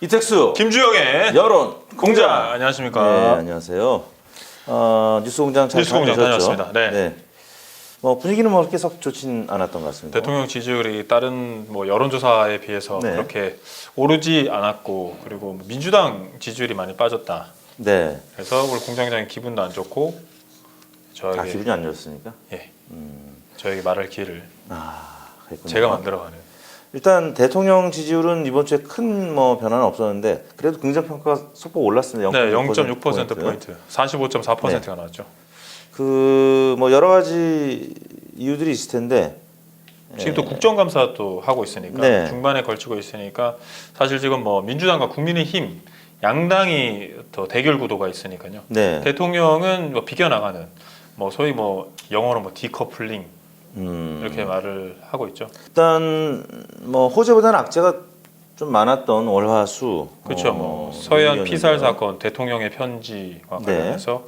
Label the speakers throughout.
Speaker 1: 이택수
Speaker 2: 김주영의
Speaker 1: 여론 공장.
Speaker 2: 안녕하십니까?
Speaker 1: 네, 안녕하세요. 뉴스공장 잘
Speaker 2: 뉴스공장 다녀왔습니다. 네.
Speaker 1: 네. 뭐 분위기는 뭐 그렇게 썩 좋진 않았던 것 같습니다.
Speaker 2: 대통령 지지율이 다른 뭐 여론조사에 비해서
Speaker 1: 네.
Speaker 2: 그렇게 오르지 않았고, 그리고 민주당 지지율이 많이 빠졌다.
Speaker 1: 네.
Speaker 2: 그래서 우리 공장장의 기분도 안 좋고 저에게
Speaker 1: 기분이 안 좋았습니까?
Speaker 2: 예, 저에게 말할 기회를
Speaker 1: 그랬군요.
Speaker 2: 제가 만들어가는.
Speaker 1: 일단 대통령 지지율은 이번 주에 큰 뭐 변화는 없었는데 그래도 긍정평가가 소폭 올랐습니다.
Speaker 2: 네,
Speaker 1: 0.6%
Speaker 2: 0.6%포인트, 45.4%가 나왔죠.
Speaker 1: 뭐 여러 가지 이유들이 있을 텐데
Speaker 2: 지금 또 국정감사도 하고 있으니까
Speaker 1: 네.
Speaker 2: 중반에 걸치고 있으니까 사실 지금 뭐 민주당과 국민의힘 양당이 더 대결 구도가 있으니까요.
Speaker 1: 네.
Speaker 2: 대통령은 뭐 비껴나가는 뭐 소위 뭐 영어로 뭐 디커플링 이렇게 말을 하고 있죠.
Speaker 1: 일단 뭐 호재보다는 악재가 좀 많았던 월화수.
Speaker 2: 그렇죠. 뭐 서해안 피살
Speaker 1: 일이었는데요.
Speaker 2: 사건, 대통령의 편지와
Speaker 1: 네.
Speaker 2: 관련해서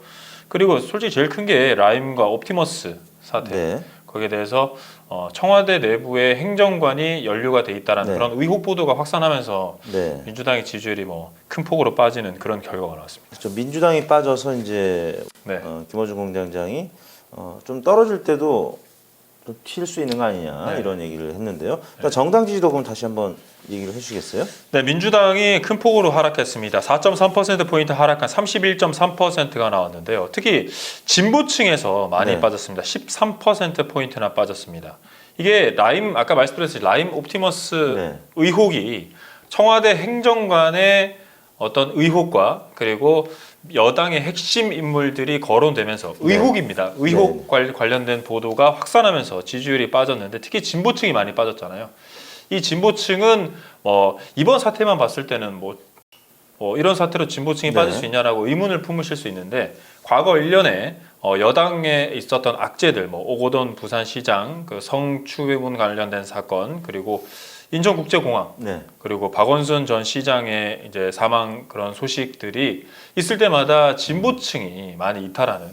Speaker 2: 그리고 솔직히 제일 큰 게 라임과 옵티머스 사태.
Speaker 1: 네.
Speaker 2: 거기에 대해서 청와대 내부의 행정관이 연루가 돼 있다는
Speaker 1: 네.
Speaker 2: 그런 의혹 보도가 확산하면서
Speaker 1: 네.
Speaker 2: 민주당의 지지율이 뭐 큰 폭으로 빠지는 그런 결과가 나왔습니다.
Speaker 1: 그렇죠. 민주당이 빠져서 이제
Speaker 2: 네.
Speaker 1: 김어준 공장장이 좀 떨어질 때도 좀 튈 수 있는 거 아니냐
Speaker 2: 네.
Speaker 1: 이런 얘기를 했는데요. 그러니까 정당 지지도 그럼 다시 한번 얘기를 해주시겠어요?
Speaker 2: 네, 민주당이 큰 폭으로 하락했습니다. 4.3%포인트 하락한 31.3%가 나왔는데요. 특히 진보층에서 많이
Speaker 1: 네.
Speaker 2: 빠졌습니다. 13%포인트나 빠졌습니다. 이게 아까 말씀드렸듯이 라임 옵티머스
Speaker 1: 네.
Speaker 2: 의혹이 청와대 행정관의 어떤 의혹과 그리고 여당의 핵심 인물들이 거론되면서 의혹입니다. 의혹 관련된 보도가 확산하면서 지지율이 빠졌는데 특히 진보층이 많이 빠졌잖아요. 이 진보층은 이번 사태만 봤을 때는 뭐 이런 사태로 진보층이 빠질 수 있냐라고 의문을 품으실 수 있는데 과거 1년에 여당에 있었던 악재들, 뭐 오거돈 부산시장, 그 성추문 관련된 사건, 그리고 인천국제공항,
Speaker 1: 네.
Speaker 2: 그리고 박원순 전 시장의 이제 사망 그런 소식들이 있을 때마다 진보층이 많이 이탈하는.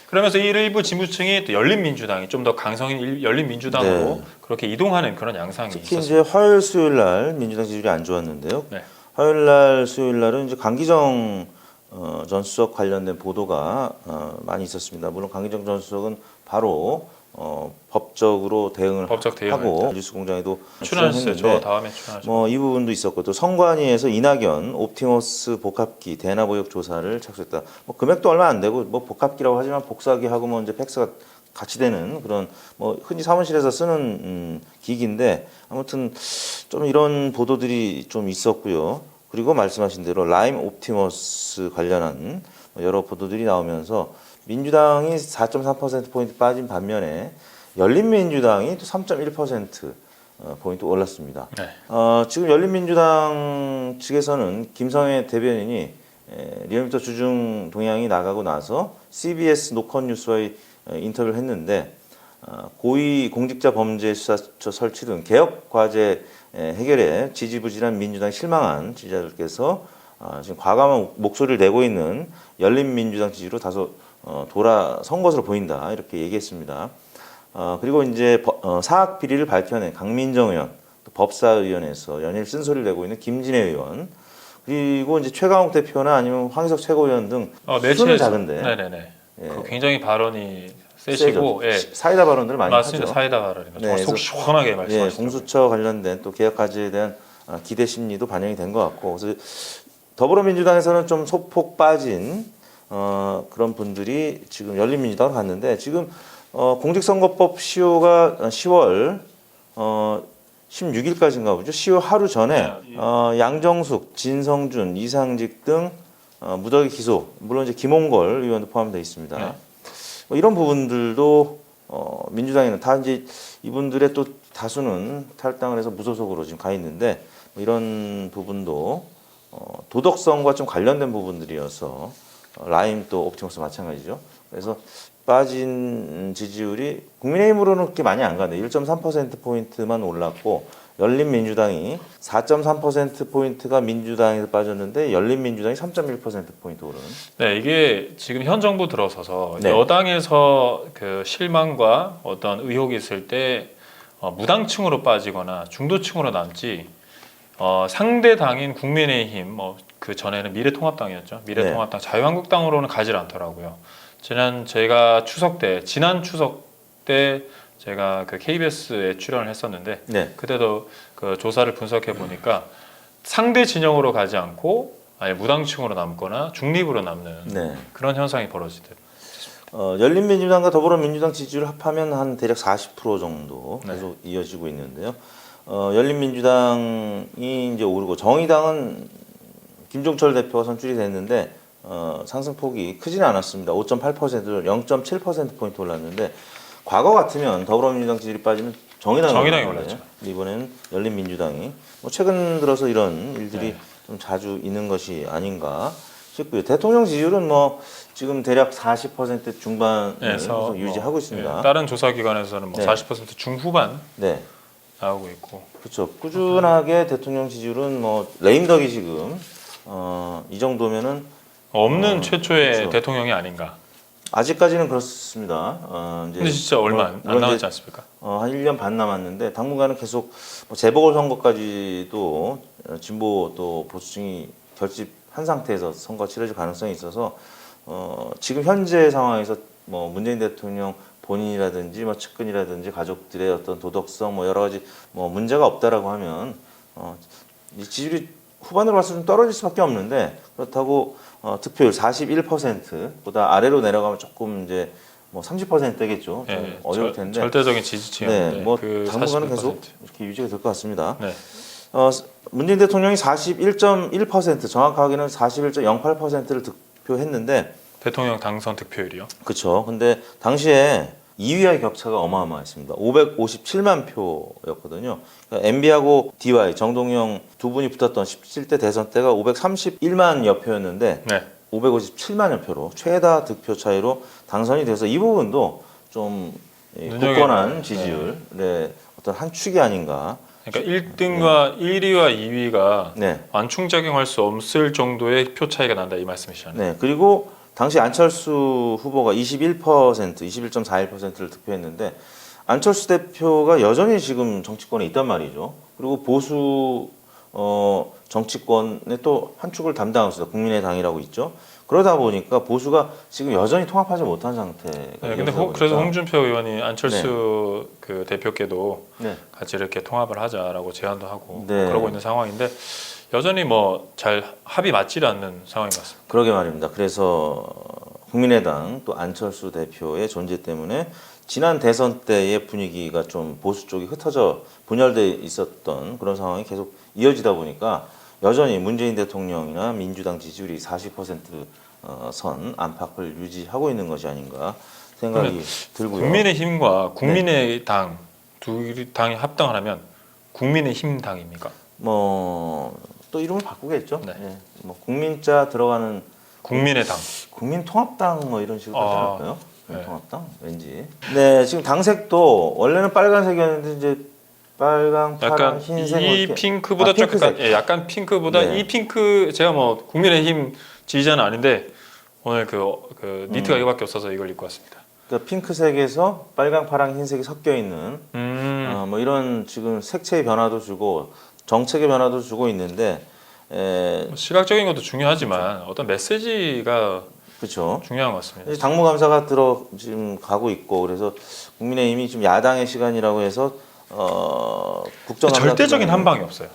Speaker 2: 그러면서 일부 진보층이 또 열린민주당이 좀 더 강성인 열린민주당으로
Speaker 1: 네.
Speaker 2: 그렇게 이동하는 그런 양상이
Speaker 1: 특히
Speaker 2: 있었습니다.
Speaker 1: 이제 화요일, 수요일 날 민주당 지지율이 안 좋았는데요.
Speaker 2: 네.
Speaker 1: 화요일 날, 수요일 날은 이제 강기정 전 수석 관련된 보도가 많이 있었습니다. 물론 강기정 전 수석은 바로 법적으로 대응을
Speaker 2: 법적 대응을
Speaker 1: 하고
Speaker 2: 했죠.
Speaker 1: 뉴스공장에도
Speaker 2: 출연했어요. 저
Speaker 1: 출연했는데
Speaker 2: 다음에 출연하죠.
Speaker 1: 뭐 이 부분도 있었고 또 선관위에서 이낙연 옵티머스 복합기 대납 의혹 조사를 착수했다. 뭐 금액도 얼마 안 되고 뭐 복합기라고 하지만 복사기하고 뭐 이제 팩스가 같이 되는 그런 뭐 흔히 사무실에서 쓰는 기기인데 아무튼 좀 이런 보도들이 좀 있었고요. 그리고 말씀하신 대로 라임 옵티머스 관련한 여러 보도들이 나오면서 민주당이 4.3%포인트 빠진 반면에 열린민주당이 또 3.1% 포인트 올랐습니다.
Speaker 2: 네.
Speaker 1: 지금 열린민주당 측에서는 김성애 대변인이 리얼미터 주중 동향이 나가고 나서 CBS 노컷 뉴스와의 인터뷰를 했는데 고위 공직자 범죄 수사처 설치 등 개혁 과제 해결에 지지부진한 민주당 실망한 지지자들께서 지금 과감한 목소리를 내고 있는 열린민주당 지지로 다소 돌아선 것으로 보인다 이렇게 얘기했습니다. 그리고 이제 사학 비리를 밝혀낸 강민정 의원, 또 법사위원회에서 연일 쓴소리를 내고 있는 김진애 의원, 그리고 이제 최강욱 대표나 아니면 황희석 최고위원 등 수는 작은데,
Speaker 2: 네네네.
Speaker 1: 예.
Speaker 2: 그 굉장히 발언이 세시고, 예.
Speaker 1: 사이다 발언들을 많이
Speaker 2: 맞습니다.
Speaker 1: 하죠.
Speaker 2: 사이다 발언입니다.
Speaker 1: 네,
Speaker 2: 속 시원하게
Speaker 1: 예,
Speaker 2: 말씀하시죠.
Speaker 1: 공수처 관련된 또 개혁 과제에 대한 기대 심리도 반영이 된 것 같고, 그래서 더불어민주당에서는 좀 소폭 빠진 그런 분들이 지금 열린민주당으로 갔는데 지금 공직선거법 시효가 10월 16일까지인가 보죠. 시효 하루 전에 양정숙, 진성준, 이상직 등 무더기 기소, 물론 이제 김홍걸 의원도 포함되어 있습니다.
Speaker 2: 네.
Speaker 1: 뭐 이런 부분들도 민주당에는 다 이제 이분들의 또 다수는 탈당을 해서 무소속으로 지금 가 있는데 뭐 이런 부분도 도덕성과 좀 관련된 부분들이어서 라임 또 옵티머스 마찬가지죠. 그래서 빠진 지지율이 국민의힘으로는 그렇게 많이 안 가네요. 1.3%포인트만 올랐고 열린민주당이 4.3%포인트가 민주당에서 빠졌는데 열린민주당이 3.1%포인트 오른.
Speaker 2: 네, 이게 지금 현 정부 들어서서
Speaker 1: 네.
Speaker 2: 여당에서 그 실망과 어떤 의혹이 있을 때 무당층으로 빠지거나 중도층으로 남지 상대 당인 국민의힘, 뭐 그 전에는 미래통합당이었죠. 미래통합당, 자유한국당으로는 가지 않더라고요. 제가 지난 추석 때 제가 그 KBS에 출연을 했었는데
Speaker 1: 네.
Speaker 2: 그때도 그 조사를 분석해 보니까 상대 진영으로 가지 않고 아예 무당층으로 남거나 중립으로 남는
Speaker 1: 네.
Speaker 2: 그런 현상이 벌어지더라고요.
Speaker 1: 열린민주당과 더불어민주당 지지율 합하면 한 대략 40% 정도 계속 이어지고 있는데요. 열린민주당이 이제 오르고 정의당은 김종철 대표가 선출이 됐는데 상승폭이 크지는 않았습니다. 5.8%를 0.7%포인트 올랐는데 과거 같으면 더불어민주당 지지율이 빠지면 정의당이
Speaker 2: 올랐죠.
Speaker 1: 이번에는 열린민주당이 뭐 최근 들어서 이런 일들이 좀 자주 있는 것이 아닌가 싶고요. 대통령 지지율은 뭐 지금 대략 40% 중반을 계속 유지하고 있습니다.
Speaker 2: 다른 조사기관에서는 뭐 40% 중후반 나오고 있고.
Speaker 1: 그렇죠. 꾸준하게 대통령 지지율은 뭐 레임덕이 지금 이 정도면은
Speaker 2: 없는 최초의
Speaker 1: 그렇죠.
Speaker 2: 대통령이 아닌가.
Speaker 1: 아직까지는 그렇습니다.
Speaker 2: 근데 진짜 얼마 안 남았지 않습니까?
Speaker 1: 한 1년 반 남았는데 당분간은 계속 뭐 재보궐선거까지도 진보 또 보수층이 결집한 상태에서 선거 치러질 가능성이 있어서 지금 현재 상황에서 뭐 문재인 대통령 본인이라든지 뭐 측근이라든지 가족들의 어떤 도덕성 뭐 여러 가지 뭐 문제가 없다라고 하면 이 지지율이 후반으로 봐서 좀 떨어질 수밖에 없는데 그렇다고 득표율 41%보다 아래로 내려가면 조금 이제 뭐 30%겠죠. 좀 어려울 텐데.
Speaker 2: 절대적인 지지층인데
Speaker 1: 뭐
Speaker 2: 그
Speaker 1: 당분간은
Speaker 2: 41%.
Speaker 1: 계속 이렇게 유지가 될 것 같습니다.
Speaker 2: 네.
Speaker 1: 문재인 대통령이 41.1% 정확하게는 41.08%를 득표했는데
Speaker 2: 대통령 당선 득표율이요?
Speaker 1: 그렇죠. 근데 당시에 2위와의 격차가 어마어마했습니다. 557만 표였거든요. 그러니까 MB하고 DY, 정동영 두 분이 붙었던 17대 대선 때가 531만여 표였는데 557만여 표로 최다 득표 차이로 당선이 돼서 이 부분도 좀 굳건한 지지율의 어떤 한 축이 아닌가.
Speaker 2: 그러니까 1등과 1위와 2위가 완충작용할 수 없을 정도의 표 차이가 난다 이 말씀이시잖아요.
Speaker 1: 네. 그리고 당시 안철수 후보가 21.41%를 득표했는데 안철수 대표가 여전히 지금 정치권에 있단 말이죠. 그리고 보수 정치권의 또 한 축을 담당하고 있어요. 국민의당이라고 있죠. 그러다 보니까 보수가 지금 여전히 통합하지 못한 상태가
Speaker 2: 근데 그래서 홍준표 의원이 안철수 그 대표께도 같이 이렇게 통합을 하자라고 제안도 하고 그러고 있는 상황인데 여전히 뭐 잘 합이 맞지 않는 상황인 것 같습니다.
Speaker 1: 그러게 말입니다. 그래서 국민의당 또 안철수 대표의 존재 때문에 지난 대선 때의 분위기가 좀 보수 쪽이 흩어져 분열돼 있었던 그런 상황이 계속 이어지다 보니까 여전히 문재인 대통령이나 민주당 지지율이 40%선 안팎을 유지하고 있는 것이 아닌가 생각이 들고요.
Speaker 2: 국민의힘과 국민의당 두 당이 합당을 하면 국민의힘당입니까?
Speaker 1: 뭐 또 이름을 바꾸겠죠. 뭐 국민자 들어가는
Speaker 2: 국민의당,
Speaker 1: 국민통합당 뭐 이런 식으로 하지 않을까요? 국민통합당 왠지. 네, 지금 당색도 원래는 빨간색이었는데 이제 빨강, 파랑, 흰색
Speaker 2: 이 핑크보다 약간 핑크보다 이 핑크 제가 뭐 국민의힘 지지자는 아닌데 오늘 그 니트가 이거밖에 없어서 이걸 입고 왔습니다.
Speaker 1: 그러니까 핑크색에서 빨강, 파랑, 흰색이 섞여 있는 뭐 이런 지금 색채의 변화도 주고 정책의 변화도 주고 있는데
Speaker 2: 시각적인 것도 중요하지만 어떤 메시지가 중요한 것 같습니다.
Speaker 1: 당무감사가 지금 가고 있고 그래서 국민의힘이 지금 야당의 시간이라고 해서 국정감사
Speaker 2: 절대적인 한방이 없어요.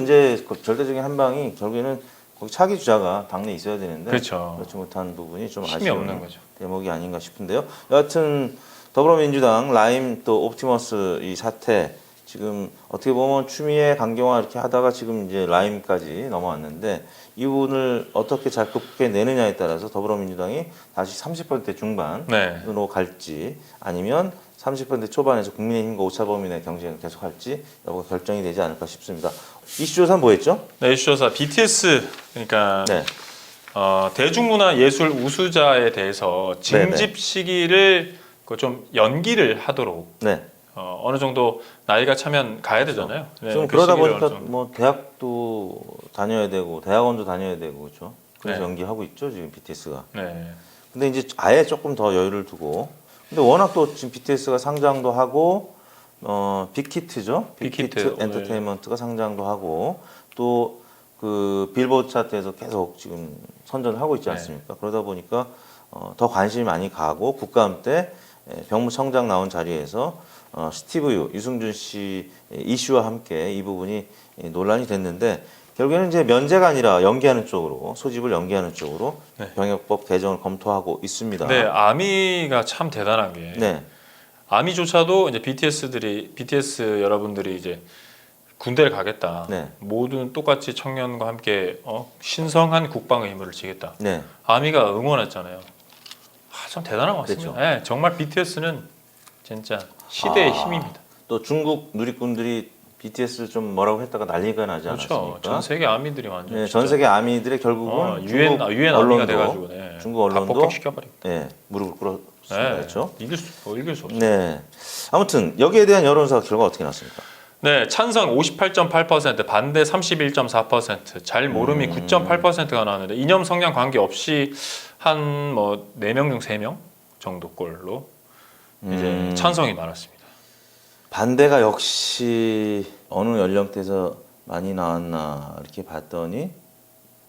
Speaker 1: 이제 절대적인 한방이 결국에는 거기 차기 주자가 당내에 있어야 되는데 그렇지 못한 부분이 좀
Speaker 2: 힘이 없는 거죠.
Speaker 1: 대목이 아닌가 싶은데요. 여하튼 더불어민주당 라임 또 옵티머스 이 사태 지금 어떻게 보면 추미애 강경화 이렇게 하다가 지금 이제 라임까지 넘어왔는데 이 부분을 어떻게 잘 극복해내느냐에 따라서 더불어민주당이 다시 30% 중반으로 갈지 아니면 30% 초반에서 국민의힘과 오차범위내 경쟁을 계속할지 여부가 결정이 되지 않을까 싶습니다. 이슈조사는 뭐였죠?
Speaker 2: 네, 이슈조사 BTS 그러니까 대중문화 예술 우수자에 대해서 징집 시기를 좀 연기를 하도록 어느 정도 나이가 차면 가야 되잖아요.
Speaker 1: 좀 그러다 보니까 뭐 대학도 다녀야 되고 대학원도 다녀야 되고 그렇죠. 그래서 연기하고 있죠 지금 BTS가. 근데 이제 아예 조금 더 여유를 두고 근데 워낙 또 지금 BTS가 상장도 하고 빅히트죠.
Speaker 2: 빅히트,
Speaker 1: 빅히트 엔터테인먼트가 상장도 하고 또 그 빌보드 차트에서 계속 지금 선전을 하고 있지 않습니까? 그러다 보니까 더 관심이 많이 가고 국감 때 병무청장 나온 자리에서 스티브 유승준 씨 이슈와 함께 이 부분이 논란이 됐는데 결국에는 이제 면제가 아니라 연기하는 쪽으로 소집을 연기하는 쪽으로 병역법 개정을 검토하고 있습니다.
Speaker 2: 네, 아미가 참 대단한 게
Speaker 1: 네,
Speaker 2: 아미조차도 이제 BTS 여러분들이 이제 군대를 가겠다.
Speaker 1: 네.
Speaker 2: 모든 똑같이 청년과 함께 신성한 국방의 힘을 지겠다.
Speaker 1: 네,
Speaker 2: 아미가 응원했잖아요. 참 대단한 것 같습니다.
Speaker 1: 그렇죠.
Speaker 2: 네, 정말 BTS는 진짜 시대의 힘입니다.
Speaker 1: 또 중국 누리꾼들이 BTS를 좀 뭐라고 했다가 난리가 나지
Speaker 2: 그렇죠.
Speaker 1: 않았습니까?
Speaker 2: 전 세계 아미들이 완전
Speaker 1: 네,
Speaker 2: 진짜
Speaker 1: 전 세계 아미들의 결국은
Speaker 2: 유엔 아미가
Speaker 1: 언론도
Speaker 2: 돼가지고 네.
Speaker 1: 중국
Speaker 2: 다
Speaker 1: 언론도
Speaker 2: 폭격시켜버리고.
Speaker 1: 네, 무릎을 꿇었습니다.
Speaker 2: 네,
Speaker 1: 그렇죠?
Speaker 2: 이길 수 없어요.
Speaker 1: 네. 아무튼 여기에 대한 여론조사 결과 어떻게 나왔습니까?
Speaker 2: 네, 찬성 58.8%, 반대 31.4%, 잘 모름이 9.8%가 나왔는데 이념 성향 관계없이 한 뭐 4명 중 3명 정도 꼴로 이제 찬성이 많았습니다.
Speaker 1: 반대가 역시 어느 연령대에서 많이 나왔나 이렇게 봤더니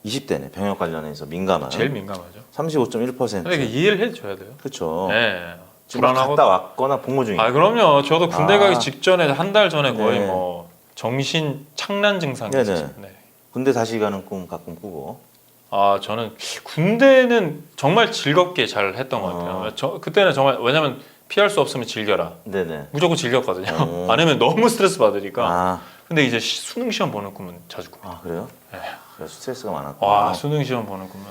Speaker 1: 20대네. 병역 관련해서 민감한.
Speaker 2: 제일 민감하죠.
Speaker 1: 35.1%.
Speaker 2: 근데 이게 이해를 해줘야 돼요.
Speaker 1: 그렇죠.
Speaker 2: 네.
Speaker 1: 지금 갔다 왔거나 복무 중이에요.
Speaker 2: 아 그럼요. 저도 군대
Speaker 1: 아.
Speaker 2: 가기 직전에 한 달 전에 거의
Speaker 1: 네.
Speaker 2: 뭐 정신 착란 증상이
Speaker 1: 네네.
Speaker 2: 있었어요. 네.
Speaker 1: 군대 다시 가는 꿈 가끔 꾸고.
Speaker 2: 아 저는 군대는 정말 즐겁게 잘 했던 것 같아요. 그때는 정말 왜냐면 피할 수 없으면 즐겨라.
Speaker 1: 네네.
Speaker 2: 무조건 즐겼거든요. 아니면 너무 스트레스 받으니까.
Speaker 1: 아,
Speaker 2: 근데 이제 수능 시험 보는 꿈은 자주 꿉니다.
Speaker 1: 아 그래요?
Speaker 2: 네.
Speaker 1: 그래서 스트레스가 많았고.
Speaker 2: 와 수능 시험 보는 꿈은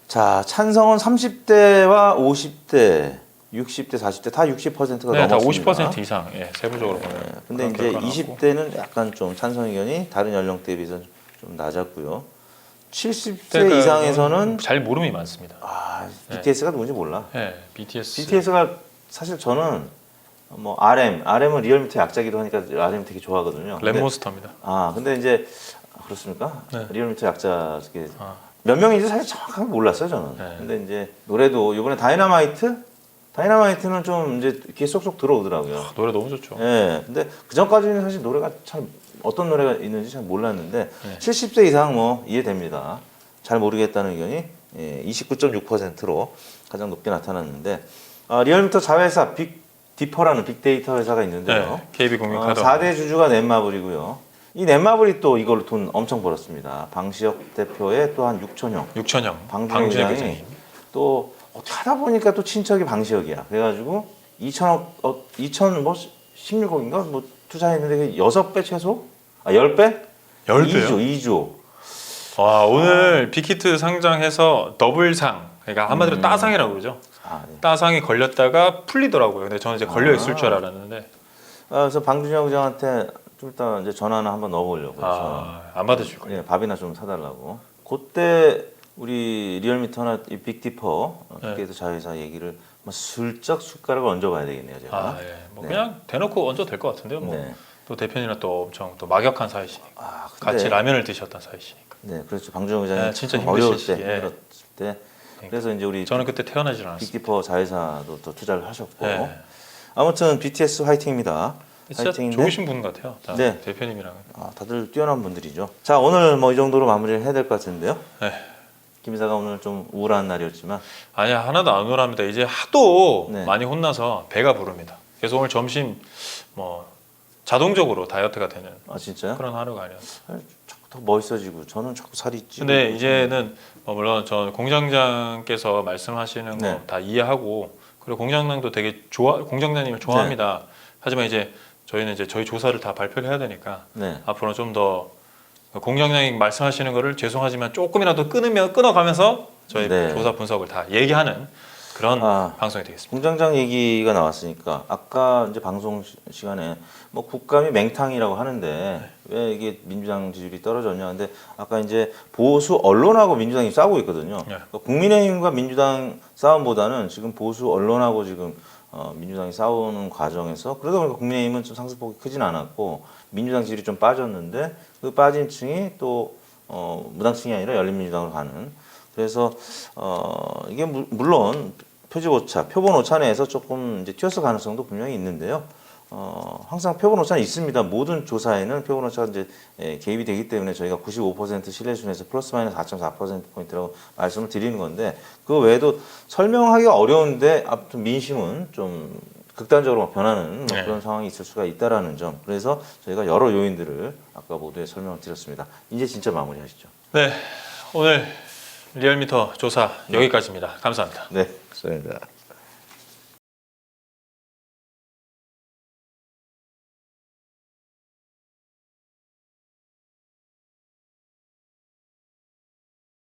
Speaker 1: 자, 찬성은 30대와 50대, 60대, 40대 다 60%가
Speaker 2: 네, 다
Speaker 1: 넘었습니다.
Speaker 2: 50% 이상. 예, 세부적으로 보면.
Speaker 1: 네, 근데
Speaker 2: 그런
Speaker 1: 이제
Speaker 2: 결과가
Speaker 1: 20대는 약간 좀 찬성 의견이 다른 연령대에 비해서 좀 낮았고요. 70대
Speaker 2: 그러니까
Speaker 1: 이상에서는
Speaker 2: 잘 모름이 많습니다.
Speaker 1: BTS가 누군지 몰라.
Speaker 2: 네, BTS.
Speaker 1: BTS가 사실 저는 뭐 RM은 리얼미터 약자기도 하니까 RM 되게 좋아하거든요. 근데,
Speaker 2: 랩몬스터입니다.
Speaker 1: 근데 이제 그렇습니까?
Speaker 2: 네.
Speaker 1: 리얼미터 약자
Speaker 2: 아.
Speaker 1: 몇 명인지 사실 정확하게 몰랐어요 저는.
Speaker 2: 네.
Speaker 1: 근데 이제 노래도 이번에 다이너마이트는 좀 이제 귀에 쏙쏙 들어오더라고요.
Speaker 2: 노래 너무 좋죠.
Speaker 1: 예. 근데 그 전까지는 사실 노래가 참 어떤 노래가 있는지 잘 몰랐는데
Speaker 2: 네.
Speaker 1: 70대 이상 뭐 이해됩니다. 잘 모르겠다는 의견이 29.6%로 가장 높게 나타났는데 리얼미터 자회사 빅디퍼라는 빅데이터 회사가 있는데요.
Speaker 2: 네, KB국민카드.
Speaker 1: 4대 주주가 넷마블이고요. 이 넷마블이 또 이걸로 돈 엄청 벌었습니다. 방시혁 대표의 또한 6천형.
Speaker 2: 6천형.
Speaker 1: 방준혁 회장이 또 어떻게 하다 보니까 또 친척이 방시혁이야. 그래가지고 2016억인가 뭐 투자했는데 6배 최소? 10배?
Speaker 2: 10배요?
Speaker 1: 2조.
Speaker 2: 와 오늘 빅히트 상장해서 더블상. 그러니까 한마디로 따상이라고 그러죠.
Speaker 1: 네.
Speaker 2: 따상이 걸렸다가 풀리더라고요. 근데 저는 이제 걸려 있을 줄 알았는데
Speaker 1: 그래서 방준혁 회장한테 좀 이따 이제 전화는 한번 넣어보려고.
Speaker 2: 안 받아줄 거예요.
Speaker 1: 네, 밥이나 좀 사달라고. 그때 우리 리얼미터나 이 빅디퍼 빅데이터 자회사 얘기를 뭐 슬쩍 숟가락을 얹어봐야 되겠네요, 제가.
Speaker 2: 뭐
Speaker 1: 네.
Speaker 2: 그냥 대놓고 얹어도 될 것 같은데요. 뭐.
Speaker 1: 네.
Speaker 2: 또 대표님은 또 엄청 또 막역한 사이시니까.
Speaker 1: 근데,
Speaker 2: 같이 라면을 드셨던 사이시니까.
Speaker 1: 네, 그렇죠. 방준혁 회장이
Speaker 2: 네, 진짜
Speaker 1: 참 어려울 때,
Speaker 2: 힘드실 시기에.
Speaker 1: 힘들었을 때. 그래서 이제 우리
Speaker 2: 저는 그때 태어나질 않았어요.
Speaker 1: 빅디퍼 자회사도 또 투자를 하셨고.
Speaker 2: 네.
Speaker 1: 아무튼 BTS 화이팅입니다.
Speaker 2: 진짜 좋으신 분 같아요.
Speaker 1: 네.
Speaker 2: 대표님이랑은.
Speaker 1: 다들 뛰어난 분들이죠. 자, 오늘 뭐 이 정도로 마무리를 해야 될 것 같은데요.
Speaker 2: 네.
Speaker 1: 김 이사가 오늘 좀 우울한 날이었지만.
Speaker 2: 아니야 하나도 안 우울합니다. 이제 하도
Speaker 1: 네.
Speaker 2: 많이 혼나서 배가 부릅니다. 그래서 오늘 점심 뭐 자동적으로 다이어트가 되는
Speaker 1: 진짜요?
Speaker 2: 그런 하루가 아니었어요.
Speaker 1: 자꾸 더 멋있어지고 저는 자꾸 살이 찌고.
Speaker 2: 근데 이제는 물론 저 공장장께서 말씀하시는
Speaker 1: 네.
Speaker 2: 거 다 이해하고 그리고 공장장도 되게 공장장님을 좋아합니다. 하지만 이제 저희는 이제 저희 조사를 다 발표를 해야 되니까
Speaker 1: 네.
Speaker 2: 앞으로 좀 더 공장장님 말씀하시는 거를 죄송하지만 조금이라도 끊어가면서 저희
Speaker 1: 네.
Speaker 2: 조사 분석을 다 얘기하는 그런 방송이 되겠습니다.
Speaker 1: 공장장 얘기가 나왔으니까 아까 이제 방송 시간에 뭐 국감이 맹탕이라고 하는데 왜 이게 민주당 지지율이 떨어졌냐 근데 아까 이제 보수 언론하고 민주당이 싸우고 있거든요.
Speaker 2: 네.
Speaker 1: 그러니까 국민의힘과 민주당 싸움보다는 지금 보수 언론하고 지금 민주당이 싸우는 과정에서 그러다 보니까 국민의힘은 좀 상승폭이 크진 않았고 민주당 지지율이 좀 빠졌는데 그 빠진 층이 또 무당층이 아니라 열린민주당으로 가는 그래서 이게 물론 표본 오차 내에서 조금 이제 튀었을 가능성도 분명히 있는데요. 항상 표본 오차는 있습니다. 모든 조사에는 표본 오차가 이제 개입이 되기 때문에 저희가 95% 신뢰 수준에서 플러스 마이너스 4.4%포인트라고 말씀을 드리는 건데 그 외에도 설명하기가 어려운데 아무튼 민심은 좀 극단적으로 변하는 뭐 그런 상황이 있을 수가 있다라는 점. 그래서 저희가 여러 요인들을 아까 모두에 설명을 드렸습니다. 이제 진짜 마무리하시죠.
Speaker 2: 네, 오늘 리얼미터 조사 여기까지입니다. 감사합니다.
Speaker 1: 네, 감사합니다.